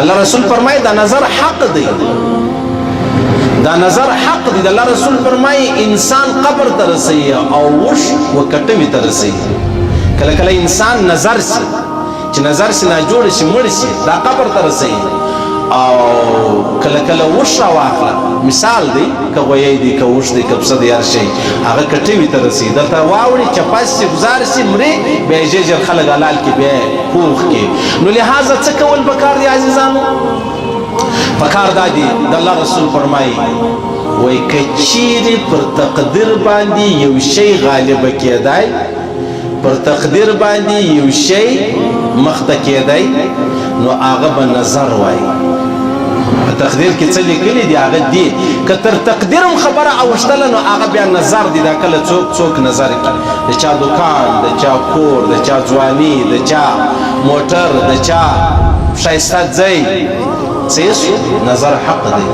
الله رسول فرمایي دا نظر حق دی دا نظر حق دی الله رسول فرمایي انسان قبر ته رسي او وش وکټوي ته رسي کله کله انسان نظر سي چې نظر سي نه جوړ شي مړ شي دا قبر ته رسي او کله کله وش راواخله مثال دی که غوی دی که وش دی که پسه دی هر شی هغه کټوي ته رسي دلته واوړي چپاس سي گزار سي مري بیا یې ژر خلک حلال کې بیا پوخ کې نو لہذا څه کول پکار دی عزیزانو پکار دا دی د الله رسول فرمایي وای که چیرې پر تقدیر باندې یو شی غالب کېدای پر تقدیر باندې یو شی مخته کېدای نو هغه به نظر وای په تقدیر کې څه لیکلي دي هغه دي که تر تقدیر هم خبره اوښتله نو هغه بیا نظر دی دا کله څوک نظر کوي د چا دکان د چا کور د چا ځواني د چا موټر د چا ښایسته ځای څه نظر حق دی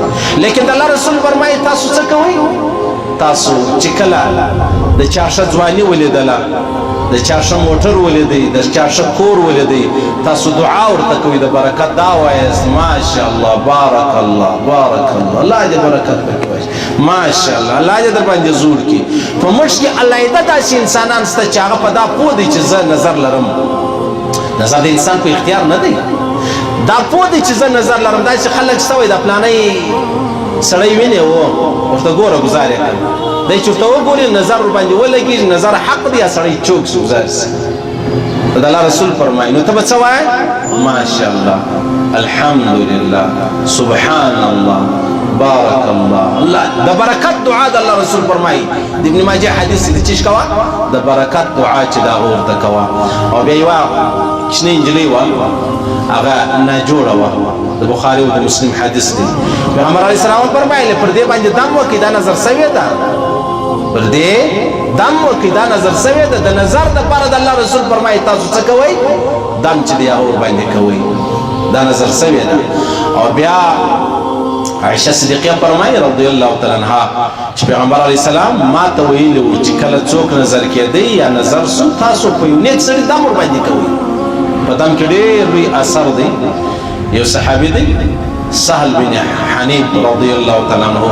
لیکن د الله رسول فرمایي تاسو څه کوئ تاسو چې کله د چا ښه ځواني ولیدله د چا ښه موټر ولیدئ د چا ښه کور ولیدئ تاسو دعا ورته کوئ د برکت دا وایاست ماشاءالله بارک الله بارک الله الله دې برکت پکې واچوي ماشاءالله الله دې در باندې زور کړي په موږ کې علیحده داسې انسانان شته چې هغه په دا پوه دی چې زه نظر لرم نظر د انسان په اختیار نه دی دا پوه دی چې زه نظر لرم داسې خلک شته وایي د فلانی سړی وینې ورته ګوره ګزار یې کړه دی چې ورته وګوري نظر ورباندې ولګېږي نظر حق دی یا سړی چوک شي گزار شي د الله رسول فرمایي نو ته به څه وایې ماشاءالله الحمدلله سبحان الله بارک الله الله د برکت دعا د الله رسول فرمایي د ابن ماجه حدیث دی چې کوه د برکت دعا چې دا ورته کوه او بیا یوه کوچنۍ نجلۍ وه هغه ناجوړه وه د بخاري او د مسلم حدیث دی پیغمبر علیه السلام فرمایي پر دې باندې دم وکړي دا نظر سوې ده پر دې دم وکړي دا نظر سوې ده د نظر دپاره د الله رسول فرمایي تاسو څه کوئ دم چې دی هغه ورباندې کوئ دا نظر سوې ده او بیا عائشہ صدیقه فرمایي رضی الله تعالی عنها چې پیغمبر علیه السلام ما ته ویلي وو چې کله څوک نظر کېدی یا نظر سو تاسو په یو نیک سړي دم ورباندې کوئ په دم کې ډېر لوی اثر دی یو صحابي دی سهل بن حنیف رضی الله تعالی عنه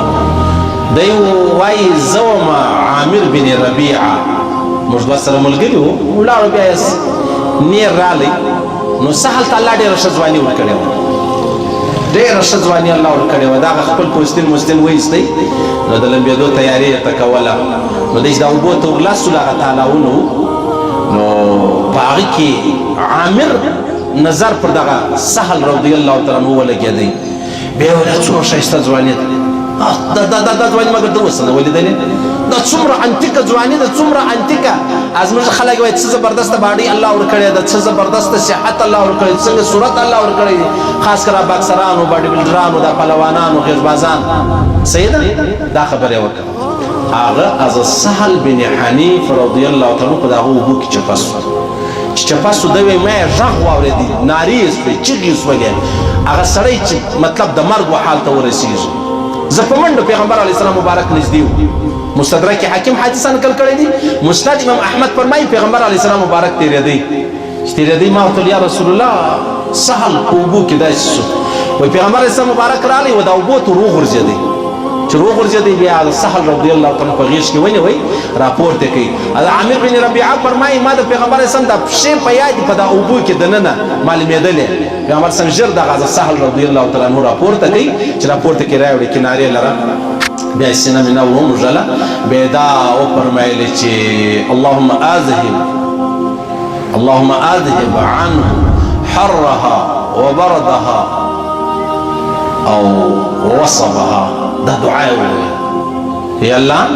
دی وایي زه وم عامر بن ربیعه موږ دوه سره ملګري وو ولاړو بیا یې نیر رالی نو سهل ته الله ډېره ښه ځواني ورکړې وه ډېره ښه ځواني الله ورکړې وه د هغه خپل پوستین مستین وایستی نو د لمبېدو تیاري یې ته کوله نو دی چې دا اوبو ته ورلاستلو هغه تالاونه نو په هغه کې عامر نظر پر دغه سهل رضی الله تعالی عنه ولګېدی بیا یې ویل څومره ښایسته ځواني ده دا ځواني مګر ته اوس نه ولیدلې دا څومره انتیکه ځواني ده څومره انتیکه زموږ خلک وایي څه زبردسته باډي الله ورکړې ده څه زبردسته صحت الله ورکړې څنګه صورت الله ورکړې خاص کر باکسرانو باډي بلډرانو د پهلوانانو غیربازان صحیح ده دا خبره وکړه هغه از سهل بن حنیف رضی الله تعالی په دغه اوبو کې چپه سو چې چپه سو د وی مې غږ واورېدی نارې یې سوې چغې یې سولې هغه سړی چې مطلب د مرګ حال ته ورسېږي زه په منډه پیغمبر علیه السلام مبارک نږدې وم مستدرک حاکم حدیث نقل کړی دی مسند امام احمد فرمایي پیغمبر علیه السلام مبارک تېرېدی چې تېرېدی ما ورته یا رسول الله سهل په اوبو کې داسې سو وایي پیغمبر علیه السلام مبارک راغلی و دا اوبو ته وغورځېدی چې وغورځېدی بیا د سهل رضی الله تعالی په غېږ کې ونیوئ راپورته کوي عامر بن ربیعه فرمایي ما د پیغمبر علیه السلام دا پښې په یاد په دا اوبو کې دننه معلومېدلې پیغمبر سم ژر دغه د سهل رضی الله تعالی عنه راپورته کوي چې راپورته کې راوړي کنارې لره بیا یې سینه مې نه وموږله بیا دا وفرمایلې چې اللهم اذهب عنه حرها وبردها او وصبها دا دعا وي یا الله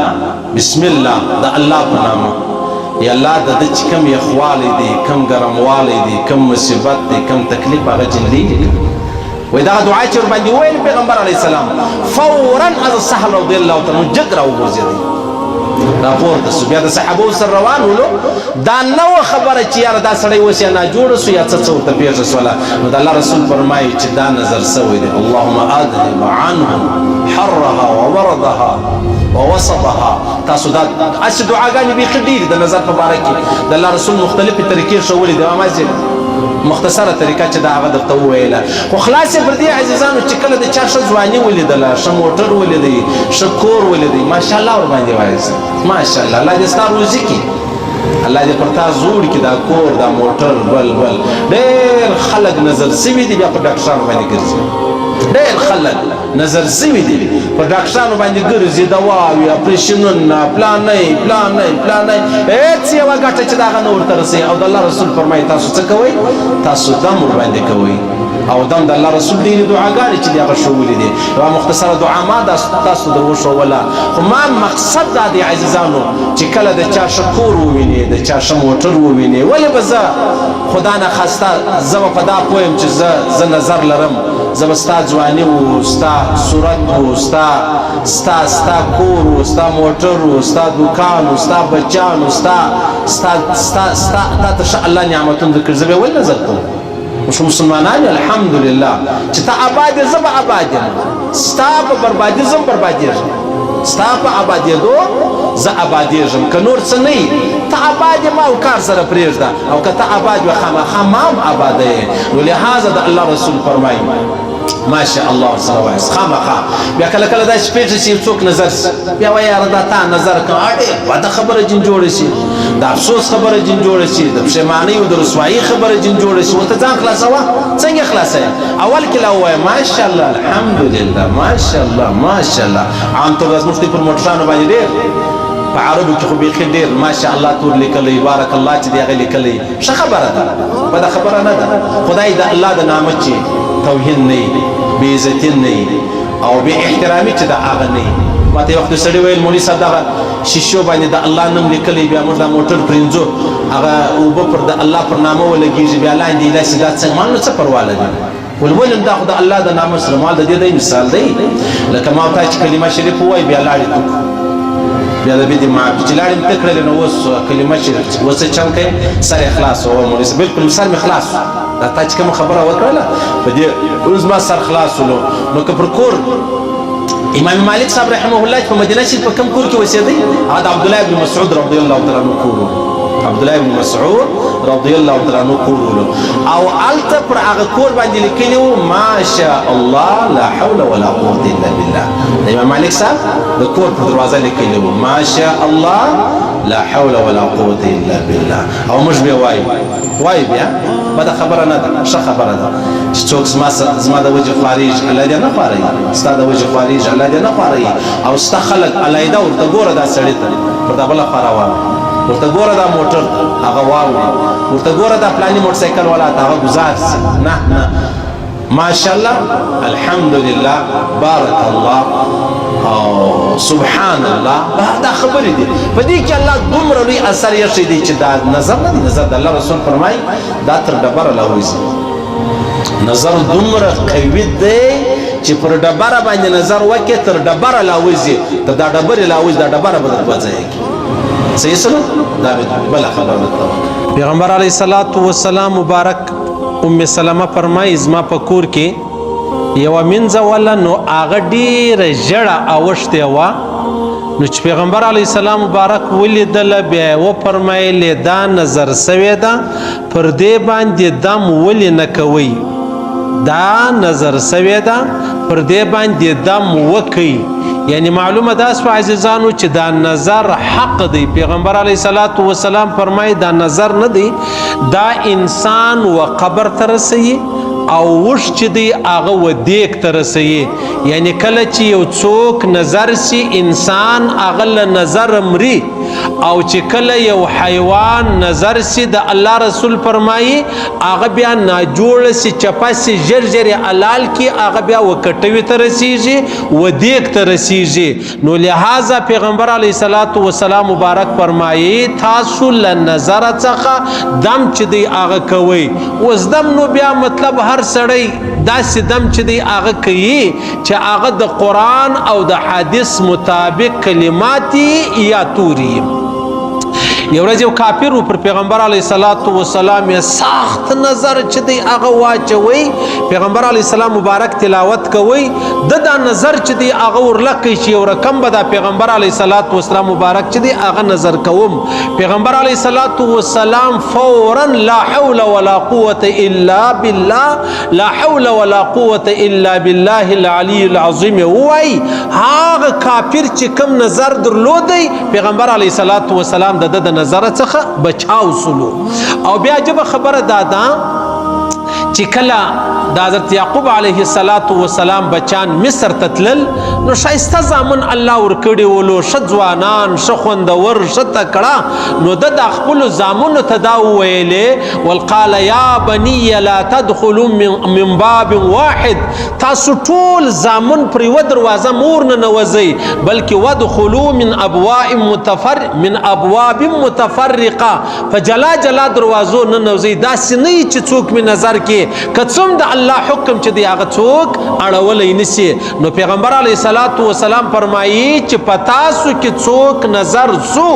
بسم الله دا الله په نامه یا الله د دې چې کوم یخوالی دی کوم ګرموالی دی کوم مصیبت دی کوم تکلیف هغه جلدی وای دا دعا چې ورباندې ویل پیغمبر علیه السلام فورا از سهل رضی الله تعالی عنه جګ راوغورځېدی راپورته سو بیا د صحابو سره روان ولو دا نو خبره چې یاره دا سړی اوس یا ناجوړه سو یا څه ورته پېښه سوله نو د الله رسول فرمایي چې دا نظر سوی دی اللهم اذهب عنهم حرها وبردها ووسطها تاسو دا هسې دعاګانې بیخي ډېرې د نظر په باره کې د الله رسول مختلفې طریقې ښولې دي امامازې مختصره طریقه چې دا هغه درته وویله خو خلاص یې پر دې عزیزانو چې کله د چا ښه ځواني ولیدله ښه موټر ولیدی ښه کور ولیدی ماشاءالله ورباندې وایست ماشاءالله الله دې ستا روزي کړي الله دې پر تا زوړ کړي دا کور دا موټر بل ډېر خلک نظر سوي دي بیا په ډاکټرانو باندې ګرځي ډېر خلک نظر سوي دي په ډاکټرانو باندې ګرځي دواوې اپریشنونه پلانۍ هېڅ یوه ګټه چې د هغه نه ورته رسوي او د الله رسول فرمایي تاسو څه کوئ تاسو دم ورباندې کوئ او دم د الله رسول ډېرې دعاګانې چې د هغه ښوولې دي یوه مختصره دعا ما تاسو در وښوله خو ما مقصد دا دی عزیزانو چې کله د چا ښه کور ووینې د چا ښه موټر ووینې ولې به زه خدا نه خواسته زه به په دا پوه یم چې زه نظر لرم زه به ستا ځواني و ستا صورت و ستا کور و ستا موټر و ستا دوکان و ستا بچیان و تا ته ښه الله نعمتونه درکړي زه به یې ولې نظر کوم موږ مسلمانان الحمدلله چې ته آباد یې زه به آباد یم ستا په بربادي زه هم بربادېږم ستا په آبادېدو زه آبادېږم که نور څه نه یي ته آباد یې ما او کار سره پرېږده او که ته آباد وې خامخا ما هم آباده یې نو لهذا د الله رسول فرمایي ماشاء الله ورسره وایست خامخا بیا کله کله داسې پېښه چې یو څوک نظر شي بیا وایي یاره دا تا نظر کوه ډېر بده خبره جین جوړه شي د افسوس خبره جین جوړه شي د پښیمانۍ او د رسوایي خبره جین جوړه شي ورته ځان خلاصوه څنګه خلاصوې اول کې لا ووایه ماشاءالله الحمدلله ماشاءالله عام طور زموږ پر موټرانو باندې ډېر په عربو کې خو بیخي ډېر ماشاءالله تور لیکلی بارک الله چې د هغې لیکلی ښه خبره ده بده خبره نه ده خدای د الله د نامه چې توهین نه وي بې عزتي نه وي او بې احترامي چې د هغه نه وي ما ته یو وخت سړي ویل مولوي صاحب دغه شیشو باندې د الله نوم لیکلی بیا موږ دا موټر پرینځو هغه اوبه پر د الله پر نامه ولګېږي بیا لاندې ایلاسي دا څنګه ما نو څه پروا لري ولولم دا خو د الله د نامه سره مال د دې دی مثال دی لکه ما ورته چې کلمه شریف ووایي بیا لاړې توک بیا د بې دې معافي چې لاړې مې ته کړلې نو اوس کلمه شریف اوس څه چم کوې سر یې خلاص و مولوي صاحب بلکل سر مې خلاص دا تا چې کومه خبره وکړله په دې اوس ما سر خلاص ولو نو که پر کور امام مالک صاحب رحمه الله په مدینه شریف په کوم کور کې اوسېدی هغه د عبدالله بن مسعود رضی الله تعالی عنه کور عبدالله بن مسعود رضی الله تعالی عنه کور او هلته پر هغه کور باندې لیکلي وو ماشاء الله لا حول ولا قوة الا بالله د امام مالک صاحب د کور پر دروازه لیکلي وو ماشاء الله لا حول ولا قوة الا بالله او موږ به وایو بیا بده خبره نه ده ښه خبره ده چې څوک زما د وجې خوارېږي الله دې نه خوارېږي ستا د وجې خوارېږي الله دې نه خوارېږي او ستا خلک علیحده ورته ګوره دا سړي ته ورته بله خوا روان ورته ګوره دا موټر هغه واوړي ورته ګوره دا پلاني موټرسایکل والا ته هغه ګزار سي نه ماشاءالله الحمدلله بارک الله او سبحان الله دا خبرې دي په دې کې الله دومره لوی اثر یې دی چې دا نظر نه دی نظر د الله رسول فرمایي دا تر ډبره راوځي نظر دومره قوي دی چې پر ډبره باندې نظر وکړې تر ډبره راوځي ته دا ډبرې راوځي دا ډبره به درته ځای کړي صحیح سره دا بله خبره ده پیغمبر علیه الصلاة والسلام مبارک ام سلمه فرمایي زما په کور کې یوه مینځه وله نو هغه ډېره ژړه اوښتې وه نو چې پیغمبر علیه السلام مبارک ولیدله بیا یې وفرمایلې دا نظر سوې ده پر دې باندې دم ولې نه کوئ دا نظر سوې ده پر دې باندې دم وکئ یعنی معلومه ده سو عزیزانو چې دا نظر حق دی پیغمبر علیه الصلاة والسلام فرمایي دا نظر نه دی دا انسان و قبر ته رسوي او وش چې دی هغه و دیګ ته رسوي یعنی کله چې یو څوک نظر سي انسان هغه له نظر مري او چې کله یو حیوان نظر سي د الله رسول فرمایي هغه بیا ناجوړه سي چپه سي ژر ژر یې حلال کي هغه بیا وکټوي ته رسیږي و دیګ ته رسیږي نو لهذا پیغمبر علیه الصلاة والسلام مبارک فرمایي تاسو له نظر څخه دم چې دی هغه کوئ اوس دم نو بیا مطلب هر سړی داسې دم چې دی هغه کوي چې هغه د قرآن او د حدیث مطابق کلمات یا توري یو ورځ یو کافر و پر پیغمبر علیه الصلاة والسلام یې سخت نظر چې دی هغه واچوي پیغمبر علیه السلام مبارک تلاوت کوي دا نظر چې دی هغه ورلکه شي او رقم به دا پیغمبر علیه الصلاۃ والسلام مبارک چې دی هغه نظر کوم. پیغمبر علیه الصلاۃ والسلام فورا لا حول ولا قوة الا بالله لا حول ولا قوة الا بالله العلی العظیم وای. هغه کافر چې کوم نظر درلودی پیغمبر علیه الصلاۃ والسلام د نظر څخه بچاو سلو. او بیا جب خبره دادا چې کله د حضرت یعقوب علیه السلام بچان مصر تتلل نو شایسته زامن الله ورکړي ولو شځوانان شخوندور شتکړه نو د خپل زامن ته دا ویلې والقال یا بني لا تدخلوا من باب واحد. تاسو ټول زامن پر یو دروازه مور نه نوځي بلکې ودخلوا من ابواب متفرقه فجلا جلا دروازو نه نوځي. داسې نه چې څوک می نظر کې کڅوم د الله حکم چې دی هغه څوک اړولای نشي. نو پیغمبر علیه الصلاۃ والسلام فرمایي چې پتاسو کې څوک نظر سو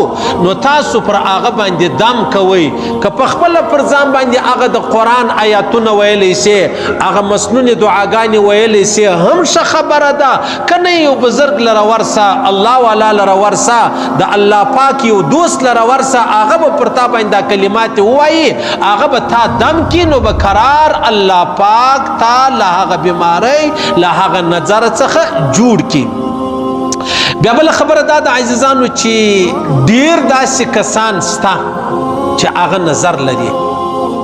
نو تاسو پر هغه باندې دم کوي. که په خپل پر ځان باندې هغه د قران آیاتونه ویلې سي هغه مسنون دعاګانې ویلې سي هم ښه خبره ده. کنه یو بزرگ لره ورسه الله والا لره ورسه د الله پاک یو دوست لره ورسه هغه به پر تا باندې کلمات وایي هغه به تا دم کینو به قرار الله پاک تا لهغه بیماری لهغه نظر څخه جوړ کی. بیا بل خبره دا د عزیزانو چې ډیر داسې کسان ستا چې هغه نظر لري.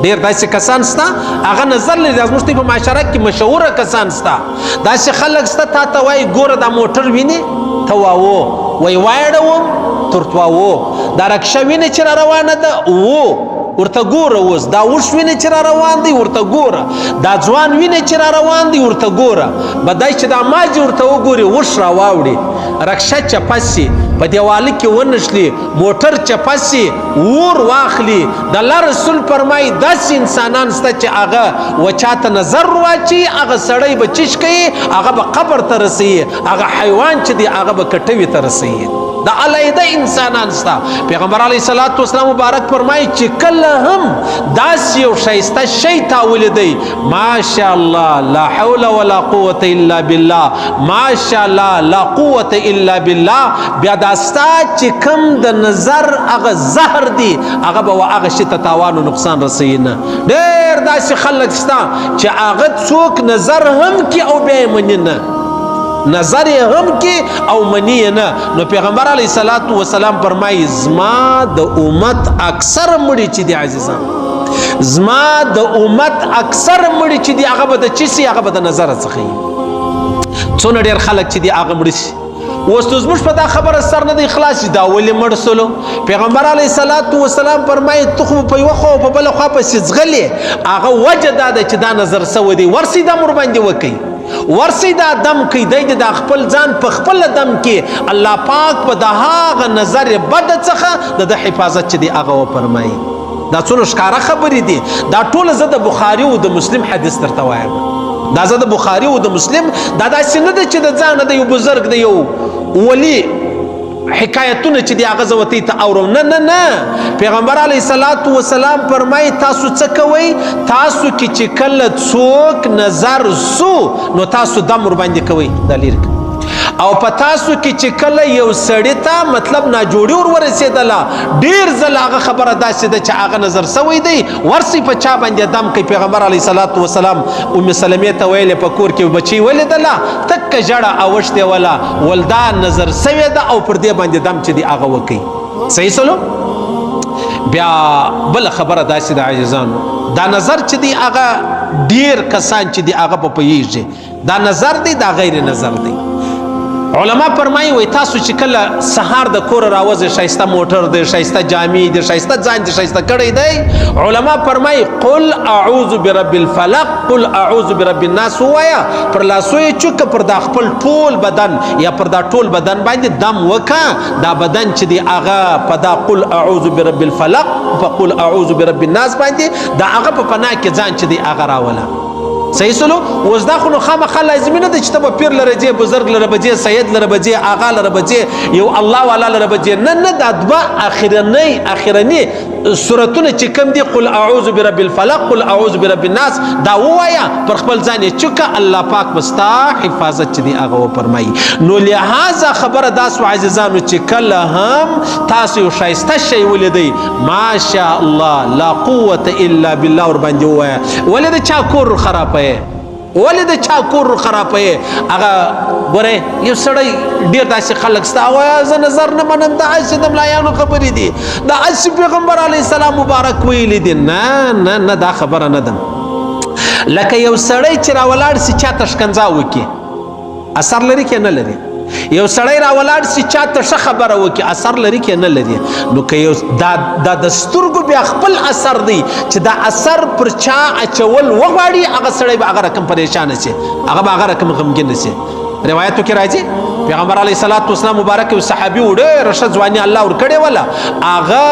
ډیر داسې کسان ستا هغه نظر لري. زموږ په معاشره کې مشهوره کسان ستا داسې خلک ستا تا ته وایي ګوره دا موټر ویني ته واو وای وایړوم ترتواو دا رکشه ویني چې را روانه ده وو ورته ګوره اوس دا اوښ ویني چې را روان دی ورته ګوره دا ځوان ویني چې را روان دی ورته ګوره بدای چې دا ماجې ورته وګوري اوښ را واوړي رکشه چپه سي په دیواله کې ونښلي موټر چپه سي اور واخلي. د الله رسول فرمایي داسې انسانان شته چې هغه وچاته نظر واچي هغه سړی به چش کوي هغه به قبر ته رسوي هغه حیوان چې دی هغه به کټوي ته رسوي. دا علیده انسانان ستا. پیغمبر علیه الصلاۃ والسلام مبارک فرمایي چې کله هم داسې یو ښایسته شی تا ولیدی ماشاء الله لا حول ولا قوة الا بالله ماشاء الله لا قوة الا بالله بیا دا ستا چې کم د نظر هغه زهر دی هغه به هغه شي ته تاوان او نقصان رسوي نه. ډېر داسې خلک ستا چې هغه څوک نظر هم کې او بیا یې مني نه نظر هم کې او منی نه. نو پیغمبر علیه الصلاۃ والسلام فرمایي زما د امت اکثر مړي چې دی عزیزان زما د امت اکثر مړي چې دی هغه به د چسی هغه به د نظر څخه څونه ډیر خلک چې دی هغه مړي شي. اوس زموږ په دا خبره سر نه دی خلاص دا ولې مړ سلو. پیغمبر علیه الصلاۃ والسلام فرمایي تخم په یو خو په بل خو په سځغلې هغه وجه دا چې دا نظر سو دی ورسي د مر باندې وکي ورسی دا دم کی دی دا خپل ځان په خپل دم کې الله پاک په دغه نظر بد څخه د حفاظت چې دی هغه فرمایي. دا څونه ښکارا خبرې دي. دا ټول زه د بخاری او د مسلم حدیث درته وایم. دا زه د بخاری او د مسلم دا داسې نه ده چې د ځان د یو بزرگ د یو ولی حکایتونه چې دی هغه زوتی ته اورم نه نه نه. پیغمبر علیه الصلاۃ والسلام فرمایي تاسو څه کوئ تاسو کې چې کله څوک نظر سو نو تاسو دم ور باندې کوئ دا لري او په تاسو کې چې کله یو سړی ته مطلب ناجوړي ور ورسېدله ډیر ځله هغه خبره داسې ده چې هغه نظر سوی دی ورسي په چا باندې دم کوي. پیغمبر علیه الصلاۃ والسلام ام سلمې ته ویلې په کور کې بچی ولیدله تک جړه اوښتې ولا ولدا نظر سوی ده او پر دې باندې دم چې دی هغه وکي. صحیح سلو. بیا بل خبره داسې د عزیزانو دا نظر چې دی هغه ډیر کسان چې دی هغه په پیږي دا نظر دی دا غیر نظر دی. علما فرمایي وای تاسو چې کله سهار د کور راوځي شایسته موټر دی شایسته جامې دی شایسته ځان دی شایسته کړی دی علما فرمایي قل اعوذ برب الفلق قل اعوذ برب الناس وایا پر لاسوي چوک پر د خپل ټول بدن یا پر د ټول بدن باندې دم وکا دا بدن چې دی هغه په دا قل اعوذ برب الفلق فقل اعوذ برب الناس باندې دا هغه په پناه کې ځان چې دی هغه راولا. صحیح سلو. اوس دا خو نو خامخا لازمي نه ده چې ته به پیر لره ځې بزرګ لره به ځې سید لره به ځې آغا لره به ځې یو الله والا لره به ځې نه نه دا دوه اخرنی سورتونه چې کوم دي قل اعوذ برب الفلق قل اعوذ برب الناس دا وایا پر خپل ځان یې چوکه الله پاک مستا حفاظت چې دی هغه فرمایي. نو لہذا خبره داس عزیزانو چې کله هم تاسو یو شایسته شی ولیدئ ماشاء الله لا قوت الا بالله ور باندې وایا. ولې د چا کور خرابه ولې د چا کور خرابه هغه ګوره یو سړی ډیر داسې خلک ستا وایا زه نظر نه منم دا چې د ملایانو خبرې دي دا چې پیغمبر علیه السلام مبارک ویلي دي. نه نه نه دا خبره نه ده. لکه یو سړی چې راولاړ سي چا ته شکنځا وکړي اثر لري که نه لري؟ یو سړی راولاړ سي چا ته ښه خبره وکړي اثر لري که نه لري؟ نو که یو دا د سترګو بیا خپل اثر دی چې دا اثر پر چا اچول وغواړي هغه سړی به هغه رقم پریشانه سي هغه به هغه رقم غمګین سي. روایتو کې راځي پیغمبر علیه الصلاۃ والسلام مبارک یو صحابي و ډېره ښه ځواني الله ورکړې وله هغه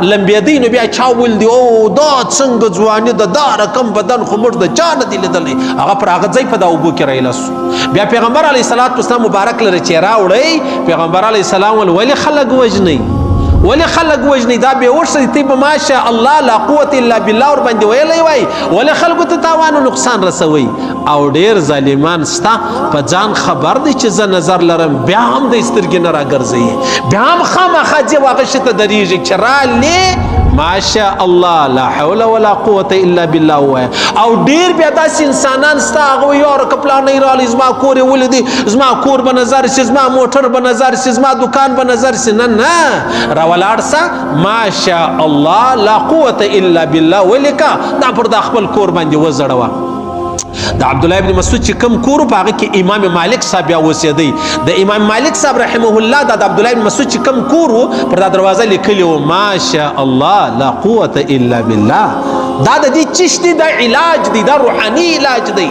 لمبېدی نو بیا چا ویل دي او دا څنګه ځواني ده دا رقم بدن خو موږ د چا نه دي لیدلی هغه پر هغه ځای په دا اوبو کې رایلسو. بیا پیغمبر علیه الصلاۃ والسلام مبارک لره چې راوړی پیغمبر علیه السلام ول ولې خلک وژنئ ولې خلک وژني دا به ورسره تی به ماشاء الله لا قوت الا بالله ور باندې ویلی وای ولې خلکو ته تاوان او نقصان رسوي. او ډیر ظالمان ستا په ځان خبر دی چې زه نظر لرم بیا هم د سترګې نه راګرځوي بیا هم خامخا ځې هغه شي ته درېږي چې رالې ماشاء الله لا حول ولا قوت الا بالله وایه. او ډیر بیا داسې انسانان ستا هغه وایي یاره که پلانی رالی زما کور یې ولیدي زما کور به نظر سي زما موټر به نظر سي زما دکان به نظر سي. نه نه راولاړ سه ماشاء الله لا قوت الا بالله ولیکه دا پر دا خپل کور باندې وزړوه. د عبدالله ابن مسعود چې کوم کور په هغه کې امام مالک صاحب بیا اوسېدی د امام مالک صاحب رحمه الله دا د عبدالله ابن مسعود چې کوم کور پر دا دروازه لیکلی و ماشاء الله لا قوت الا بالله دا د دې چشت دی دا علاج دی دا روحاني علاج دی.